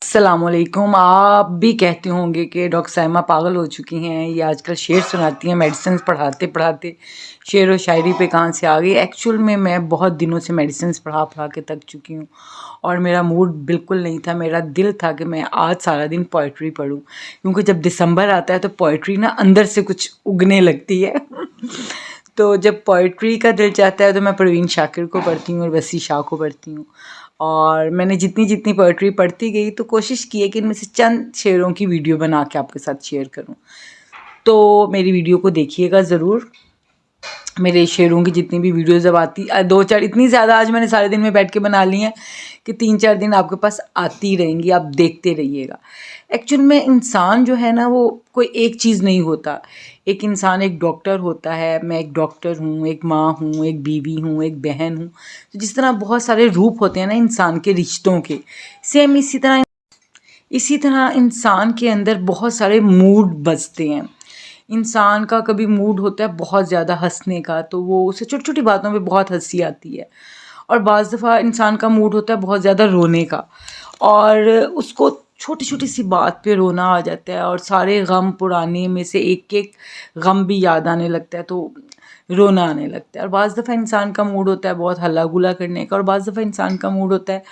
अस्सलामुअलैकुम। आप भी कहते होंगे कि डॉक्टर साइमा पागल हो चुकी हैं, ये आजकल शेर सुनाती हैं, मेडिसिन पढ़ाते पढ़ाते शेर व शायरी पे कहाँ से आ गई। एक्चुअल में मैं बहुत दिनों से मेडिसिन पढ़ा पढ़ा के थक चुकी हूँ और मेरा मूड बिल्कुल नहीं था। मेरा दिल था कि मैं आज सारा दिन पोइट्री पढूं, क्योंकि जब दिसंबर आता है तो पोइट्री ना अंदर से कुछ उगने लगती है तो जब पोइट्री का दिल चाहता है तो मैं परवीन शाकिर को पढ़ती हूँ और वसी शाह को पढ़ती हूँ। और मैंने जितनी जितनी पोइट्री पढ़ती गई तो कोशिश की है कि इनमें से चंद शेरों की वीडियो बना के आपके साथ शेयर करूं। तो मेरी वीडियो को देखिएगा ज़रूर। मेरे शेरों की जितनी भी वीडियोस जब आती दो चार, इतनी ज़्यादा आज मैंने सारे दिन में बैठ के बना ली हैं कि 3-4 दिन आपके पास आती रहेंगी, आप देखते रहिएगा। एक्चुअल में इंसान जो है ना वो कोई एक चीज़ नहीं होता। एक इंसान एक डॉक्टर होता है, मैं एक डॉक्टर हूँ, एक माँ हूँ, एक बीवी हूँ, एक बहन हूँ। तो जिस तरह बहुत सारे रूप होते हैं ना इंसान के रिश्तों के, सेम इसी तरह इंसान के अंदर बहुत सारे मूड बजते हैं। इंसान का कभी मूड होता है बहुत ज़्यादा हंसने का, तो वो उसे छोटी छोटी बातों पे बहुत हंसी आती है, और बाज़ दफ़ा इंसान का मूड होता है बहुत ज़्यादा रोने का, और उसको छोटी छोटी सी बात पे रोना आ जाता है और सारे गम पुराने में से एक एक गम भी याद आने लगता है तो रोना आने लगता है। और बाज़ दफ़ा इंसान का मूड होता है बहुत हल्ला गुला करने का, और बाज़ दफ़ा इंसान का मूड होता है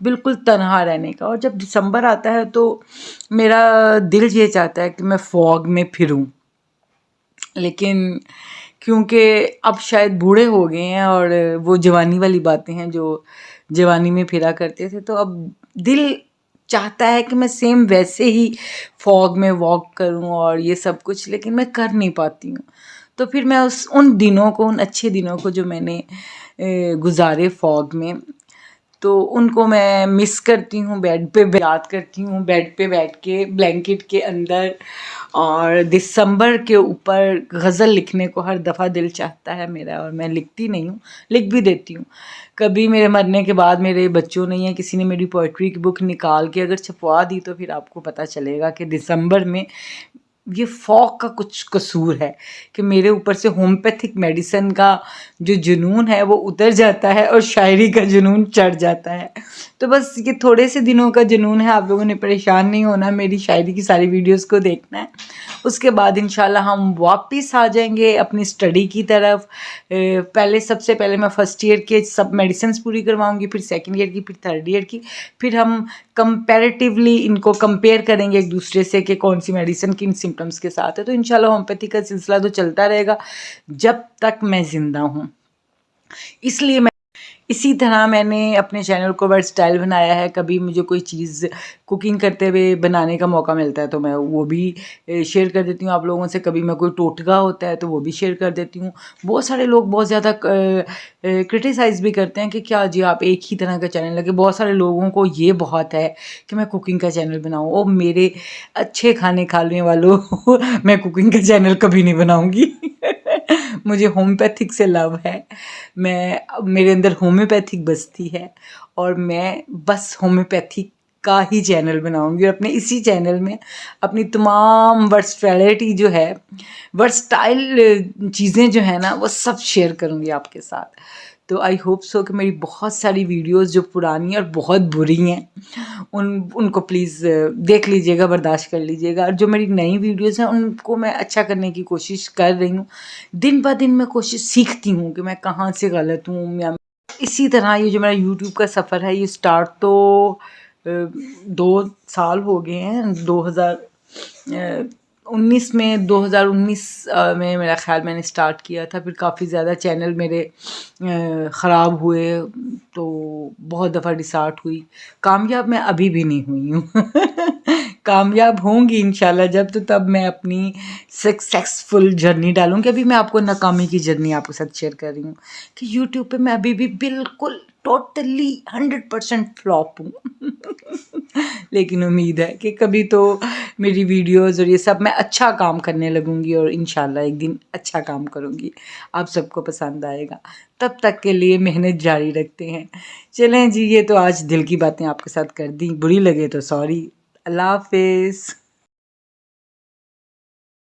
बिल्कुल तन्हा रहने का। और जब दिसंबर आता है तो मेरा दिल ये चाहता है कि मैं फॉग में फिरूं, लेकिन क्योंकि अब शायद बूढ़े हो गए हैं और वो जवानी वाली बातें हैं जो जवानी में फिरा करते थे, तो अब दिल चाहता है कि मैं सेम वैसे ही फॉग में वॉक करूं और ये सब कुछ, लेकिन मैं कर नहीं पाती हूँ। तो फिर मैं उन दिनों को, उन अच्छे दिनों को जो मैंने गुजारे फॉग में, तो उनको मैं मिस करती हूँ, बेड पे याद करती हूँ, बेड पे बैठ के ब्लैंकेट के अंदर। और दिसंबर के ऊपर गज़ल लिखने को हर दफ़ा दिल चाहता है मेरा, और मैं लिखती नहीं हूँ, लिख भी देती हूँ। कभी मेरे मरने के बाद मेरे बच्चों ने या किसी ने मेरी पोइट्री की बुक निकाल के अगर छपवा दी तो फिर आपको पता चलेगा कि दिसंबर में ये फॉग का कुछ कसूर है कि मेरे ऊपर से होम्योपैथिक मेडिसिन का जो जुनून है वो उतर जाता है और शायरी का जुनून चढ़ जाता है। तो बस ये थोड़े से दिनों का जुनून है, आप लोगों ने परेशान नहीं होना, मेरी शायरी की सारी वीडियोस को देखना है। उसके बाद इंशाल्लाह हम वापस आ जाएंगे अपनी स्टडी की तरफ। सबसे पहले मैं फ़र्स्ट ईयर के सब मेडिसिन पूरी करवाऊंगी, फिर सेकेंड ईयर की, फिर थर्ड ईयर की, फिर हम कंपैरेटिवली इनको कंपेयर करेंगे एक दूसरे से कि कौन सी मेडिसिन किन सिम्टम्स के साथ है। तो इंशाल्लाह होम्योपैथी का सिलसिला तो चलता रहेगा जब तक मैं ज़िंदा हूँ। इसलिए मैं इसी तरह मैंने अपने चैनल को वर्ड स्टाइल बनाया है। कभी मुझे कोई चीज़ कुकिंग करते हुए बनाने का मौका मिलता है तो मैं वो भी शेयर कर देती हूँ आप लोगों से। कभी मैं कोई टोटका होता है तो वो भी शेयर कर देती हूँ। बहुत सारे लोग बहुत ज़्यादा क्रिटिसाइज़ भी करते हैं कि क्या जी आप एक ही तरह का चैनल लगे। बहुत सारे लोगों को ये बहुत है कि मैं कुकिंग का चैनल बनाऊँ। ओ मेरे अच्छे खाने खाने वालों मैं कुकिंग का चैनल कभी नहीं बनाऊँगी मुझे होम्योपैथिक से लव है। मेरे अंदर होम्योपैथिक बसती है और मैं बस होम्योपैथिक का ही चैनल बनाऊंगी, और अपने इसी चैनल में अपनी तमाम वर्सटैलिटी जो है, वर्सटाइल चीज़ें जो है ना, वो सब शेयर करूंगी आपके साथ। तो आई होप सो कि मेरी बहुत सारी वीडियोस जो पुरानी और बहुत बुरी हैं उनको प्लीज़ देख लीजिएगा, बर्दाश्त कर लीजिएगा। और जो मेरी नई वीडियोस हैं उनको मैं अच्छा करने की कोशिश कर रही हूँ। दिन ब दिन मैं कोशिश सीखती हूँ कि मैं कहाँ से गलत हूँ। या इसी तरह ये जो मेरा यूट्यूब का सफ़र है ये स्टार्ट तो 2 साल हो गए हैं। 2019 में 2019 में मेरा ख़्याल मैंने स्टार्ट किया था। फिर काफ़ी ज़्यादा चैनल मेरे ख़राब हुए तो बहुत दफ़ा डिसहार्ट हुई। कामयाब मैं अभी भी नहीं हुई हूँ कामयाब होंगी इंशाल्लाह जब, तो तब मैं अपनी सक्सेसफुल जर्नी डालूँगी। अभी मैं आपको नाकामी की जर्नी आपके साथ शेयर कर रही हूँ कि यूट्यूब पे मैं अभी भी बिल्कुल टोटली 100% फ्लॉप हूँ लेकिन उम्मीद है कि कभी तो मेरी वीडियोस और ये सब मैं अच्छा काम करने लगूंगी और इंशाल्लाह एक दिन अच्छा काम करूंगी, आप सबको पसंद आएगा। तब तक के लिए मेहनत जारी रखते हैं। चलें जी, ये तो आज दिल की बातें आपके साथ कर दी, बुरी लगे तो सॉरी। अल्लाह हाफिज़।